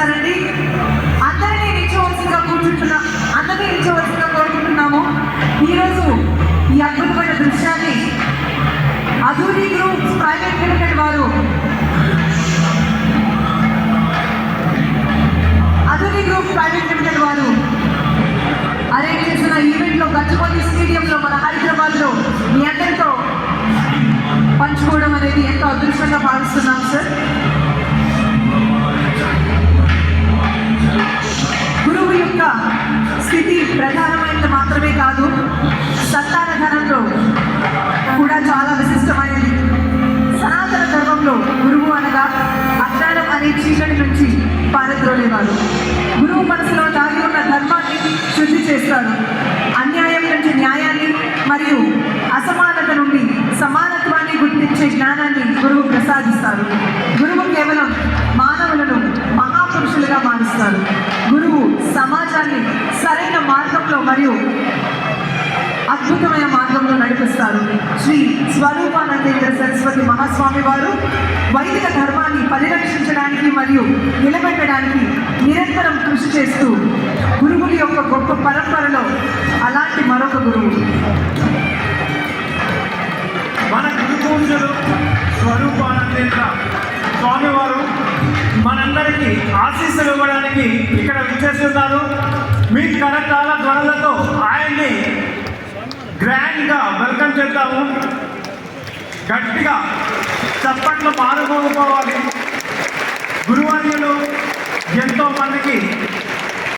చేస్తారండి. అందరినీ నిల్చోవలసిందిగా అందరినీ నిల్చోవలసిందిగా కోరుకుంటున్నాము. ఈరోజు ఈ అద్భుతమైన దృశ్యాన్ని అధూరి గ్రూప్ ప్రైవేట్ లిమిటెడ్ వారు అరేంజ్ చేసిన ఈవెంట్లో గచ్చిబౌలి స్టేడియంలో మన హైదరాబాద్లో మీ అందరితో పంచుకోవడం అనేది ఎంతో అదృష్టంగా భావిస్తున్నాం సార్. గురువు యొక్క స్థితి ప్రధానమైనది మాత్రమే కాదు, సంతాన ధనంలో కూడా చాలా విశిష్టమైనది. సనాతన ధర్మంలో గురువు అనగా అజ్ఞానం అనే చీకటి నుంచి పారద్రోలేవారు. గురువు మనసులో దాగి ఉన్న ధర్మాన్ని శుద్ధి చేస్తాడు. అన్యాయం నుంచి న్యాయాన్ని మరియు అసమానత నుండి సమానత్వాన్ని గుర్తించే జ్ఞానాన్ని గురువు ప్రసాదిస్తారు. గురువు కేవలం మానవులను మహాపురుషులుగా మారుస్తారు. గురువు సమాజాన్ని సరైన మార్గంలో మరియు అద్భుతమైన మార్గంలో నడిపిస్తారు. శ్రీ స్వరూపానందేంద్ర సరస్వతి మహాస్వామి వారు వైదిక ధర్మాన్ని పరిరక్షించడానికి మరియు నిలబెట్టడానికి నిరంతరం కృషి చేస్తూ గురువుల యొక్క గొప్ప పరంపరలో అలాంటి మరొక గురువు మన గురుపూజలు స్వరూపానందేంద్ర స్వామివారు మనందరికీ ఆశీస్సులు ఇవ్వడానికి ఇక్కడ విచ్చేస్తున్నారు. మీ కరతాళ ధ్వనులతో ఆయన్ని గ్రాండ్గా వెల్కమ్ చేద్దాము. గట్టిగా చప్పట్లు మారుమోగిపోవాలి. గురువర్యులు ఎంతో మందికి